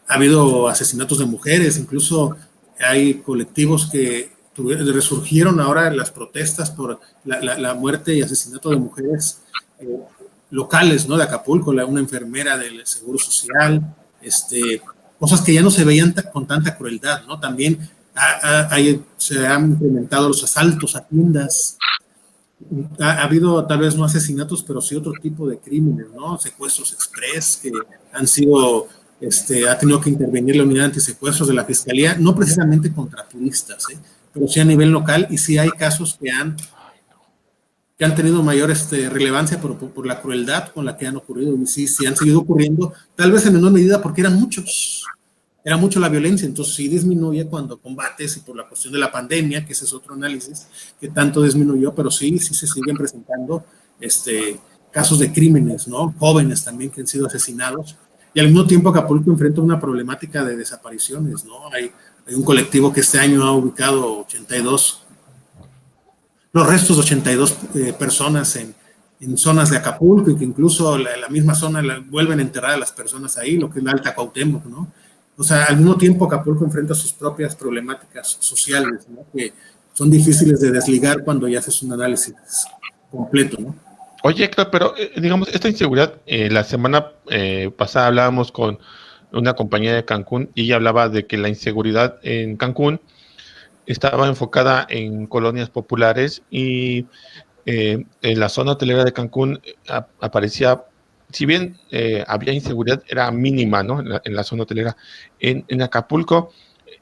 Ha habido asesinatos de mujeres, incluso hay colectivos que resurgieron ahora en las protestas por la muerte y asesinato de mujeres locales, ¿no? De Acapulco, una enfermera del Seguro Social, cosas que ya no se veían con tanta crueldad, ¿no? También se han incrementado los asaltos a tiendas. Ha habido tal vez no asesinatos, pero sí otro tipo de crímenes, ¿no? Secuestros express que han sido, ha tenido que intervenir la unidad antisecuestros de la Fiscalía, no precisamente contra turistas, pero sí a nivel local, y sí hay casos que han tenido mayor relevancia por la crueldad con la que han ocurrido, y sí han seguido ocurriendo, tal vez en menor medida porque eran muchos, era mucho la violencia, entonces sí disminuye cuando combates, y por la cuestión de la pandemia, que ese es otro análisis, que tanto disminuyó, pero sí se siguen presentando casos de crímenes, ¿no? Jóvenes también que han sido asesinados, y al mismo tiempo Acapulco enfrenta una problemática de desapariciones, ¿no? Hay un colectivo que este año ha ubicado los restos de 82 personas en zonas de Acapulco, y que incluso la misma zona vuelven a enterrar a las personas ahí, lo que es la Alta Cuauhtémoc, ¿no? O sea, al mismo tiempo Acapulco enfrenta sus propias problemáticas sociales, ¿no? Que son difíciles de desligar cuando ya haces un análisis completo, ¿no? Oye, Héctor, pero digamos, esta inseguridad, la semana pasada hablábamos con una compañía de Cancún y ella hablaba de que la inseguridad en Cancún estaba enfocada en colonias populares y en la zona hotelera de Cancún aparecía, si bien había inseguridad, era mínima, ¿no? En la zona hotelera. En Acapulco,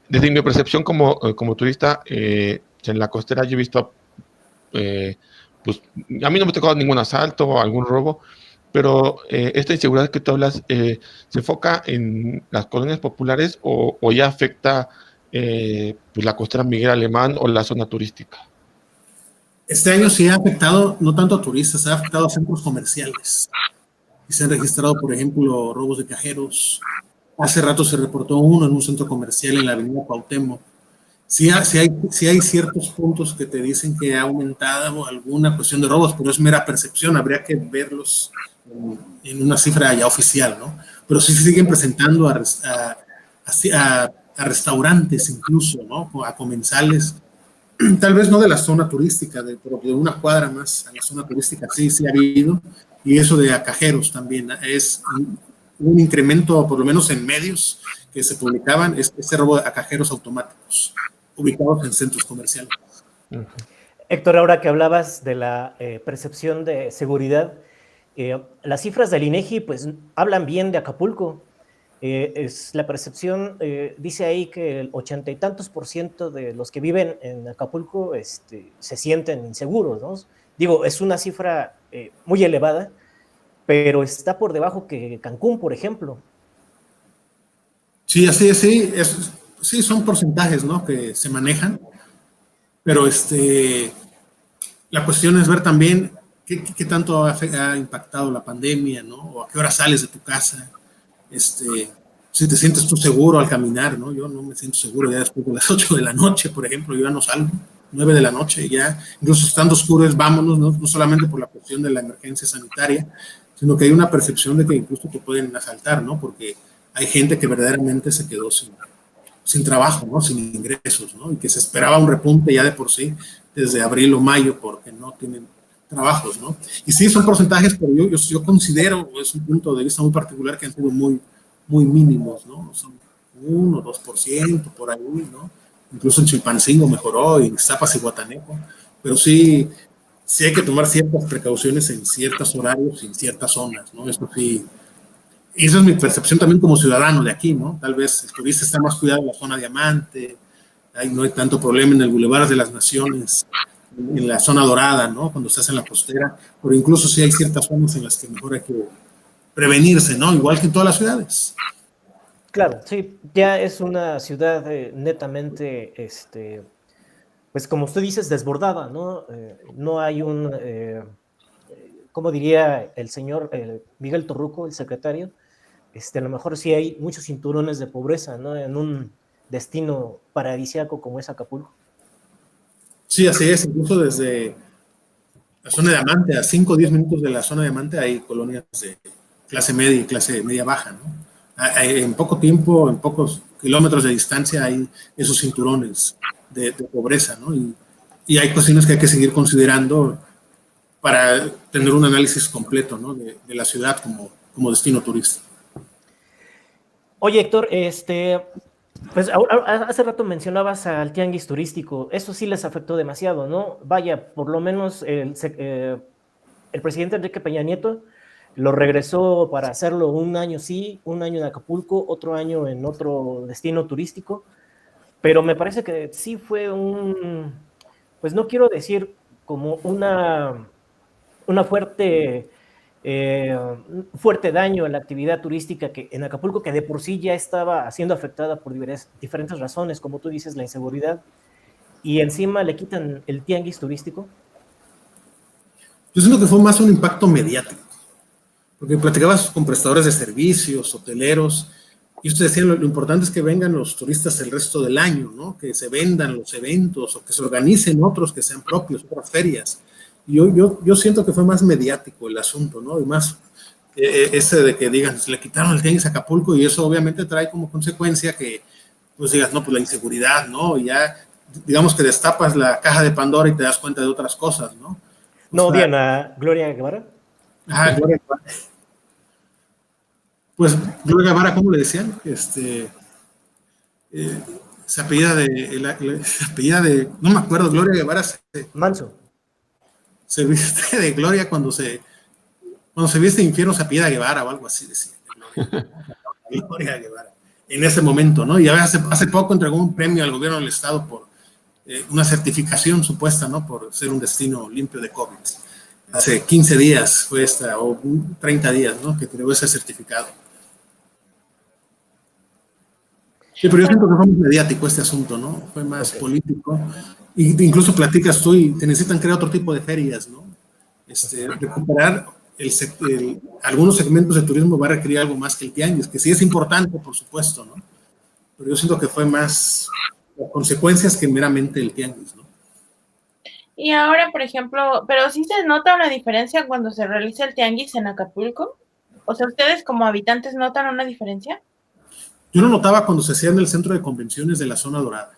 desde mi percepción como turista, en la costera yo he visto, pues a mí no me ha tocado ningún asalto o algún robo, pero esta inseguridad que tú hablas, ¿se enfoca en las colonias populares o ya afecta pues la costera Miguel Alemán o la zona turística? Este año sí ha afectado, no tanto a turistas, ha afectado a centros comerciales. Y se han registrado, por ejemplo, robos de cajeros. Hace rato se reportó uno en un centro comercial en la avenida Cuauhtémoc. Sí hay ciertos puntos que te dicen que ha aumentado alguna cuestión de robos, pero es mera percepción, habría que verlos en una cifra ya oficial, ¿no? Pero sí se siguen presentando a restaurantes incluso, ¿no? A comensales, tal vez no de la zona turística, pero de una cuadra más a la zona turística, sí ha habido, y eso de a cajeros también es un incremento, por lo menos en medios que se publicaban, ese robo a cajeros automáticos ubicados en centros comerciales. Héctor, ahora que hablabas de la percepción de seguridad, las cifras del INEGI pues hablan bien de Acapulco. Es la percepción, dice ahí que el 80 y tantos % de los que viven en Acapulco se sienten inseguros, ¿no? Digo, es una cifra muy elevada, pero está por debajo que Cancún, por ejemplo. Sí, así es, sí, sí, son porcentajes, ¿no? Que se manejan, pero la cuestión es ver también qué tanto ha impactado la pandemia, ¿no? O a qué hora sales de tu casa, si te sientes tú seguro al caminar, ¿no? Yo no me siento seguro ya después de las 8 de la noche, por ejemplo, yo ya no salgo, 9 de la noche, ya, incluso estando oscuro es vámonos, no solamente por la cuestión de la emergencia sanitaria, sino que hay una percepción de que incluso te pueden asaltar, ¿no? Porque hay gente que verdaderamente se quedó sin trabajo, ¿no? Sin ingresos, ¿no? Y que se esperaba un repunte ya de por sí desde abril o mayo porque no tienen trabajos, ¿no? Y sí, son porcentajes, pero yo considero, es un punto de vista muy particular, que han sido muy mínimos, ¿no? Son 1 o 2% por ahí, ¿no? Incluso en Chilpancingo mejoró, y en Ixtapas y Guatanejo, pero sí hay que tomar ciertas precauciones en ciertos horarios y en ciertas zonas, ¿no? Eso sí. Y esa es mi percepción también como ciudadano de aquí, ¿no? Tal vez el turista está más cuidado en la zona Diamante, no hay tanto problema en el Boulevard de las Naciones, en la zona dorada, ¿no? Cuando estás en la costera, pero incluso sí hay ciertas zonas en las que mejor hay que prevenirse, ¿no? Igual que en todas las ciudades. Claro, sí, ya es una ciudad netamente, pues como tú dices, desbordada, ¿no? No hay ¿cómo diría el señor Miguel Torruco, el secretario? A lo mejor sí hay muchos cinturones de pobreza, ¿no? En un destino paradisíaco como es Acapulco. Sí, así es, incluso desde la zona de Diamante, a 5 o 10 minutos de la zona de Diamante, hay colonias de clase media y clase media baja, ¿no? En poco tiempo, en pocos kilómetros de distancia, hay esos cinturones de pobreza, ¿no? Y hay cuestiones que hay que seguir considerando para tener un análisis completo, ¿no? de la ciudad como destino turístico. Oye, Héctor, pues hace rato mencionabas al tianguis turístico. Eso sí les afectó demasiado, ¿no? Vaya, por lo menos el presidente Enrique Peña Nieto lo regresó para hacerlo un año sí, un año en Acapulco, otro año en otro destino turístico. pero me parece que sí fue pues no quiero decir como una fuerte daño a la actividad turística que en Acapulco, que de por sí ya estaba siendo afectada por diferentes razones, como tú dices, la inseguridad, y encima le quitan el tianguis turístico. Yo siento que fue más un impacto mediático, porque platicabas con prestadores de servicios, hoteleros, y ustedes decían lo importante es que vengan los turistas el resto del año, ¿no? Que se vendan los eventos o que se organicen otros que sean propios, otras ferias. Y yo siento que fue más mediático el asunto, ¿no? Y más ese de que digan, se le quitaron el tianguis a Acapulco, y eso obviamente trae como consecuencia que, pues digas, no, pues la inseguridad, ¿no? Y ya, digamos que destapas la caja de Pandora y te das cuenta de otras cosas, ¿no? ¿No odian a Gloria Guevara? Ah, Gloria Guevara. Pues Gloria Guevara, ¿cómo le decían? Se apellida de, no me acuerdo, Gloria Guevara Manso. Se viste de Gloria cuando se viste de infierno, se apellida Guevara o algo así, decía. Gloria Guevara. En ese momento, ¿no? Y hace poco entregó un premio al gobierno del estado por una certificación supuesta, ¿no? Por ser un destino limpio de COVID. Hace 15 días fue o 30 días, ¿no? Que entregó ese certificado. Sí, pero yo siento que fue muy mediático este asunto, ¿no? Fue más político. Y incluso platicas tú y te necesitan crear otro tipo de ferias, ¿no? Recuperar algunos segmentos de turismo va a requerir algo más que el tianguis, que sí es importante, por supuesto, ¿no? Pero yo siento que fue más consecuencias que meramente el tianguis, ¿no? Y ahora, por ejemplo, pero sí se nota una diferencia cuando se realiza el tianguis en Acapulco. O sea, ¿ustedes como habitantes notan una diferencia? Yo lo notaba cuando se hacía en el centro de convenciones de la zona dorada.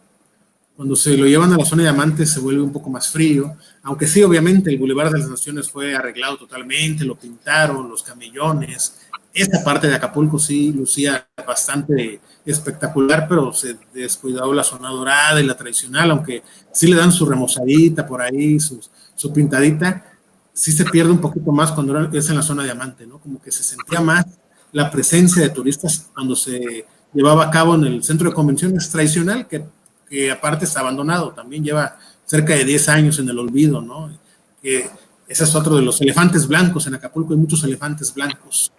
Cuando se lo llevan a la zona de Diamantes se vuelve un poco más frío, aunque sí, obviamente, el Boulevard de las Naciones fue arreglado totalmente, lo pintaron, los camellones. Esta parte de Acapulco sí lucía bastante espectacular, pero se descuidó la zona dorada y la tradicional, aunque sí le dan su remozadita por ahí, su pintadita, sí se pierde un poquito más cuando es en la zona de Diamante, ¿no? Como que se sentía más la presencia de turistas cuando se llevaba a cabo en el centro de convenciones tradicional, que aparte está abandonado, también lleva cerca de 10 años en el olvido, ¿no? Ese es otro de los elefantes blancos. En Acapulco hay muchos elefantes blancos.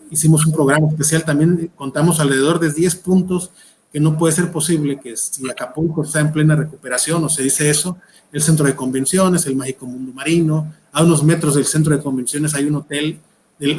Hicimos un programa especial, también contamos alrededor de 10 puntos que no puede ser posible que si Acapulco está en plena recuperación, o se dice eso, el centro de convenciones, el Mágico Mundo Marino, a unos metros del centro de convenciones hay un hotel,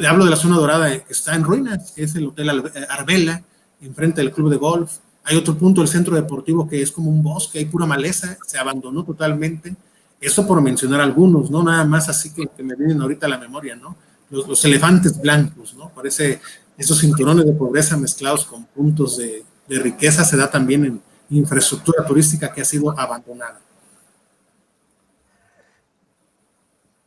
hablo de la zona dorada, que está en ruinas, que es el Hotel Arbela, enfrente del club de golf. Hay otro punto del centro deportivo que es como un bosque, hay pura maleza, se abandonó totalmente. Eso por mencionar algunos, ¿no? Nada más así que me vienen ahorita a la memoria, ¿no? Los elefantes blancos, ¿no? Parece esos cinturones de pobreza mezclados con puntos de riqueza se da también en infraestructura turística que ha sido abandonada.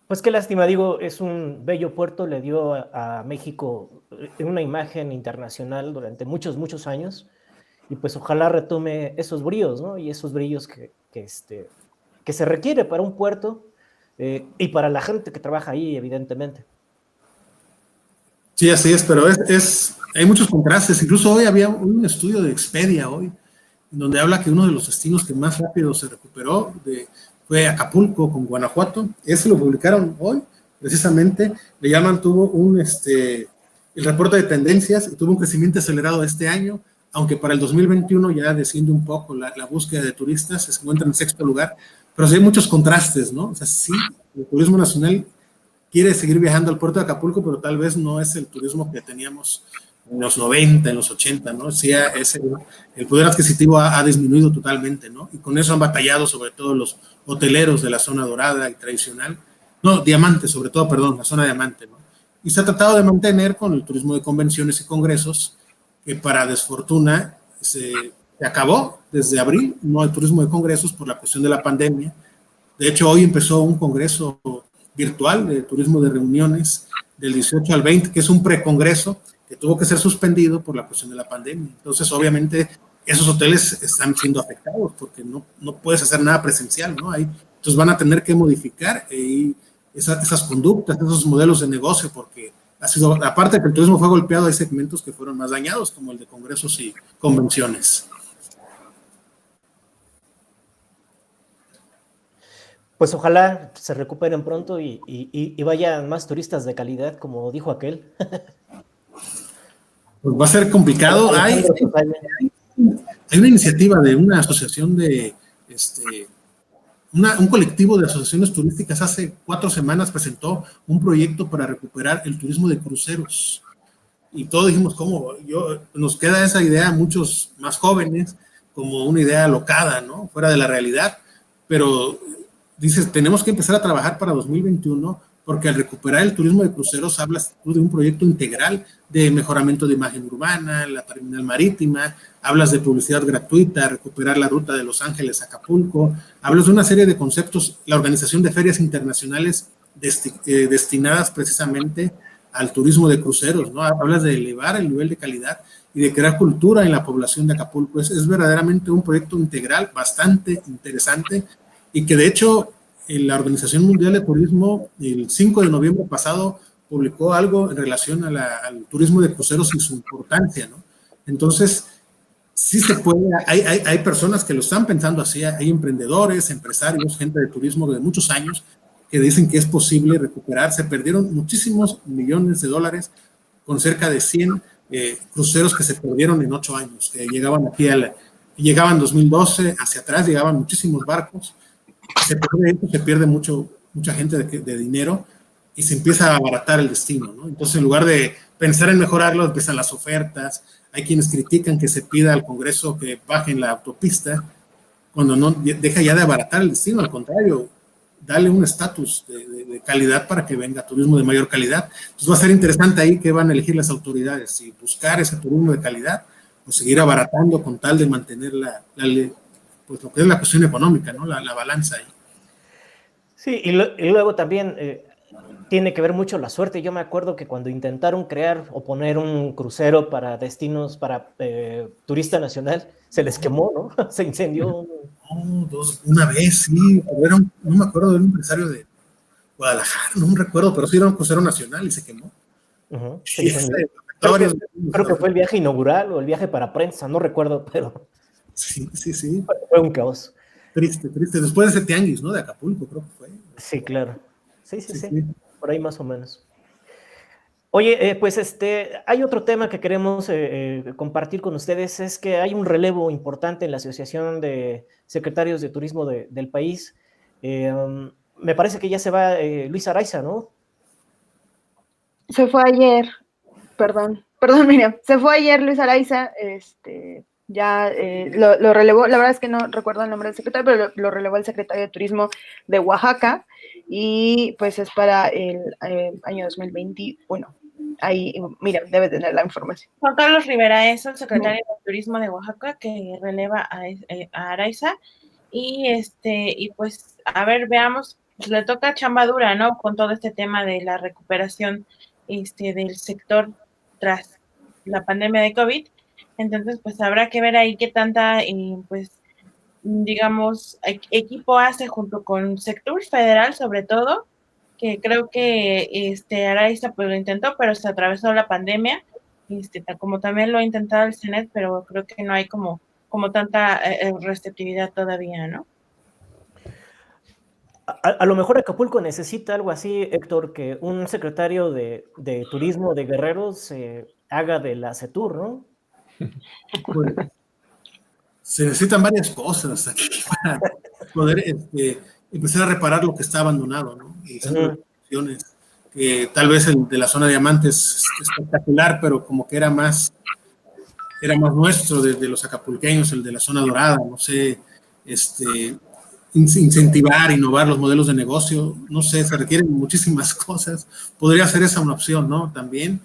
Pues qué lástima, digo, es un bello puerto, le dio a México una imagen internacional durante muchos, muchos años, y pues ojalá retome esos bríos, ¿no? Y esos brillos que se requiere para un puerto y para la gente que trabaja ahí, evidentemente. Sí, así es, pero hay muchos contrastes. Incluso hoy había un estudio de Expedia hoy, donde habla que uno de los destinos que más rápido se recuperó fue Acapulco con Guanajuato. Ese lo publicaron hoy, precisamente. Le llaman, tuvo el reporte de tendencias y tuvo un crecimiento acelerado este año, aunque para el 2021 ya desciende un poco la búsqueda de turistas, se encuentra en 6º lugar, pero sí hay muchos contrastes, ¿no? O sea, sí, el turismo nacional quiere seguir viajando al puerto de Acapulco, pero tal vez no es el turismo que teníamos en los 90, en los 80, ¿no? Sí, el poder adquisitivo ha disminuido totalmente, ¿no? Y con eso han batallado sobre todo los hoteleros de la zona dorada y tradicional, no, Diamante, sobre todo, perdón, la zona Diamante, ¿no? Y se ha tratado de mantener con el turismo de convenciones y congresos, que para desfortuna se acabó desde abril, no hay turismo de congresos por la cuestión de la pandemia. De hecho, hoy empezó un congreso virtual de turismo de reuniones del 18 al 20, que es un precongreso que tuvo que ser suspendido por la cuestión de la pandemia. Entonces, obviamente, esos hoteles están siendo afectados porque no puedes hacer nada presencial, ¿no? Entonces van a tener que modificar esas conductas, esos modelos de negocio, porque aparte de que el turismo fue golpeado, hay segmentos que fueron más dañados, como el de congresos y convenciones. Pues ojalá se recuperen pronto y vayan más turistas de calidad, como dijo aquel. Pues va a ser complicado. Hay una iniciativa de una asociación de, un colectivo de asociaciones turísticas hace 4 semanas presentó un proyecto para recuperar el turismo de cruceros. Y todos dijimos, ¿cómo? Nos queda esa idea a muchos más jóvenes como una idea alocada, ¿no? Fuera de la realidad. Pero dices, tenemos que empezar a trabajar para 2021 porque al recuperar el turismo de cruceros hablas tú de un proyecto integral de mejoramiento de imagen urbana, la terminal marítima, hablas de publicidad gratuita, recuperar la ruta de Los Ángeles a Acapulco, hablas de una serie de conceptos, la organización de ferias internacionales destinadas precisamente al turismo de cruceros, ¿no? Hablas de elevar el nivel de calidad y de crear cultura en la población de Acapulco. Es verdaderamente un proyecto integral bastante interesante y que de hecho la Organización Mundial de Turismo el 5 de noviembre pasado publicó algo en relación al turismo de cruceros y su importancia, ¿no? Entonces, sí se puede, hay personas que lo están pensando así, hay emprendedores, empresarios, gente de turismo de muchos años que dicen que es posible recuperar. Se perdieron muchísimos millones de dólares con cerca de 100 cruceros que se perdieron en 8 años, que llegaban aquí llegaban 2012, hacia atrás llegaban muchísimos barcos, se pierde mucha gente de dinero y se empieza a abaratar el destino, ¿no? Entonces, en lugar de pensar en mejorarlo, empiezan las ofertas. Hay quienes critican que se pida al Congreso que bajen la autopista, cuando no deja ya de abaratar el destino, al contrario, dale un estatus de calidad para que venga turismo de mayor calidad. Entonces va a ser interesante ahí que van a elegir las autoridades, si buscar ese turismo de calidad o seguir abaratando con tal de mantener pues lo que es la cuestión económica, ¿no? La balanza ahí. Sí, y luego también tiene que ver mucho la suerte. Yo me acuerdo que cuando intentaron crear o poner un crucero para destinos, para turista nacional, se les quemó, ¿no? Se incendió. Una vez, sí, pero no me acuerdo de un empresario de Guadalajara, no me recuerdo, pero sí era un crucero nacional y se quemó. Se incendió. Creo que fue el viaje inaugural o el viaje para prensa, no recuerdo, pero sí. Fue un caos. Triste. Después de ese tianguis, ¿no? De Acapulco, creo que fue. Sí, claro. Sí. Por ahí más o menos. Oye, pues hay otro tema que queremos compartir con ustedes, es que hay un relevo importante en la Asociación de Secretarios de Turismo del país. Me parece que ya se va Luis Araiza, ¿no? Se fue ayer, perdón, Miriam, se fue ayer Luis Araiza, ya lo relevó, la verdad es que no recuerdo el nombre del secretario, pero lo relevó el secretario de Turismo de Oaxaca, y pues es para el año 2021. Ahí, mira, debe tener la información. Juan Carlos Rivera es el secretario de Turismo de Oaxaca que releva a Araiza, y pues, a ver, veamos, pues le toca chamba dura, ¿no? Con todo este tema de la recuperación del sector tras la pandemia de COVID. Entonces, pues habrá que ver ahí qué tanta, pues, digamos, equipo hace junto con sector federal, sobre todo, que creo que Araiza pues lo intentó, pero se atravesó la pandemia, como también lo ha intentado el CENET, pero creo que no hay como tanta receptividad todavía, ¿no? A lo mejor Acapulco necesita algo así, Héctor, que un secretario de turismo de Guerrero se haga de la CETUR, ¿no? Pues, se necesitan varias cosas aquí para poder empezar a reparar lo que está abandonado, ¿no? Y que tal vez el de la zona Diamante es espectacular, pero como que era más nuestro de los acapulqueños, el de la zona dorada, no sé, incentivar, innovar los modelos de negocio, no sé, se requieren muchísimas cosas. Podría ser esa una opción, ¿no? También,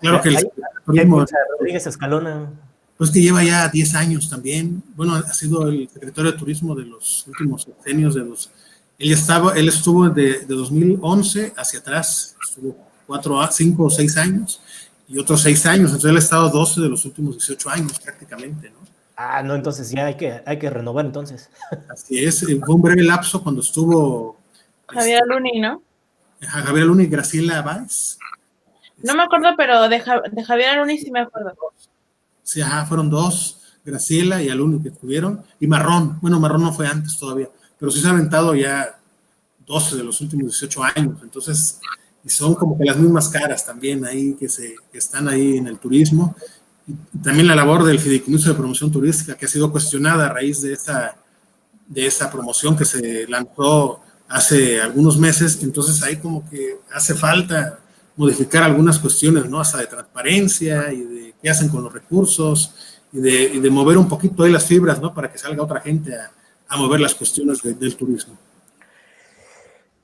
claro que el turismo, Rodríguez Escalona, pues que lleva ya 10 años también. Bueno, ha sido el secretario de Turismo de los últimos sexenios él estuvo de 2011 hacia atrás, estuvo 5 o 6 años y otros 6 años, entonces él ha estado 12 de los últimos 18 años prácticamente, ¿no? No, entonces ya hay que renovar entonces. Así es, fue un breve lapso cuando estuvo Javier Aluni, ¿no? Javier Aluni y Graciela Báez. No me acuerdo, pero de Javier Aluni sí me acuerdo. Sí, fueron 2, Graciela y Aluni que estuvieron, y Marrón no fue antes todavía, pero sí se ha aventado ya 12 de los últimos 18 años, entonces, y son como que las mismas caras también ahí que están ahí en el turismo, y también la labor del Fideicomiso de Promoción Turística, que ha sido cuestionada a raíz de esa promoción que se lanzó hace algunos meses, entonces ahí como que hace falta modificar algunas cuestiones, ¿no? Hasta de transparencia y de qué hacen con los recursos y de mover un poquito ahí las fibras, ¿no? Para que salga otra gente a mover las cuestiones del turismo.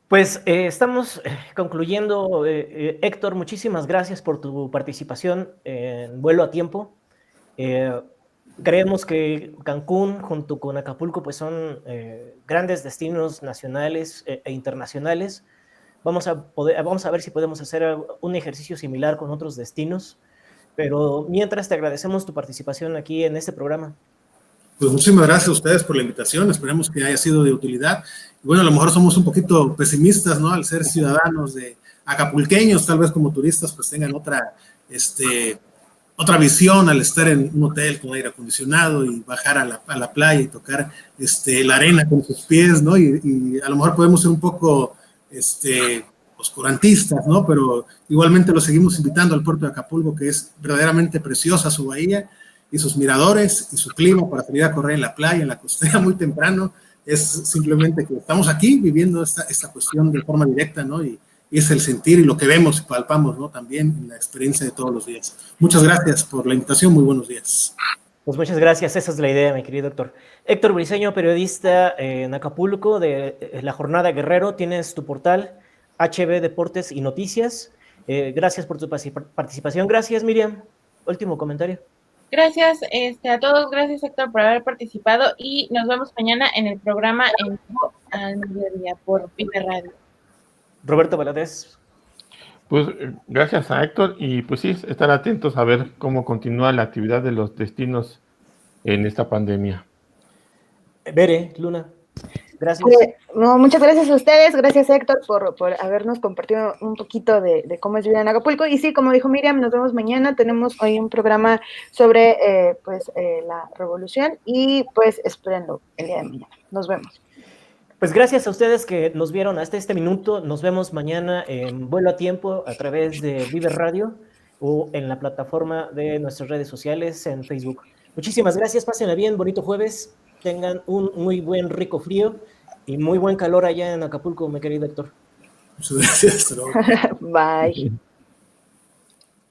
Pues estamos concluyendo. Héctor, muchísimas gracias por tu participación en Vuelo a Tiempo. Creemos que Cancún junto con Acapulco pues son grandes destinos nacionales e internacionales. Vamos a ver si podemos hacer un ejercicio similar con otros destinos, pero mientras te agradecemos tu participación aquí en este programa. Pues muchísimas gracias a ustedes por la invitación, esperemos que haya sido de utilidad. Y bueno, a lo mejor somos un poquito pesimistas, ¿no? Al ser ciudadanos de acapulqueños, tal vez como turistas, pues tengan otra visión al estar en un hotel con aire acondicionado y bajar a la playa y tocar la arena con sus pies, ¿no? Y a lo mejor podemos ser un poco oscurantistas, ¿no? Pero igualmente lo seguimos invitando al puerto de Acapulco, que es verdaderamente preciosa su bahía y sus miradores y su clima para salir a correr en la playa, en la costera muy temprano. Es simplemente que estamos aquí viviendo esta cuestión de forma directa, ¿no? Y es el sentir y lo que vemos y palpamos, ¿no? También en la experiencia de todos los días. Muchas gracias por la invitación, muy buenos días. Pues muchas gracias, esa es la idea, mi querido Héctor. Héctor Briceño, periodista en Acapulco de La Jornada Guerrero, tienes tu portal HB Deportes y Noticias. Gracias por tu participación. Gracias, Miriam. Último comentario. Gracias a todos, gracias Héctor por haber participado y nos vemos mañana en el programa en vivo al mediodía por Vive Radio. Roberto Valadez. Pues gracias a Héctor y pues sí, estar atentos a ver cómo continúa la actividad de los destinos en esta pandemia. Bere, Luna, gracias. No, muchas gracias a ustedes, gracias Héctor por habernos compartido un poquito de cómo es vida en Acapulco. Y sí, como dijo Miriam, nos vemos mañana, tenemos hoy un programa sobre la revolución y pues espérenlo el día de mañana. Nos vemos. Pues gracias a ustedes que nos vieron hasta este minuto. Nos vemos mañana en Vuelo a Tiempo a través de Vive Radio o en la plataforma de nuestras redes sociales en Facebook. Muchísimas gracias, pásenla bien, bonito jueves, tengan un muy buen rico frío y muy buen calor allá en Acapulco, mi querido Héctor. Muchas gracias. Bye.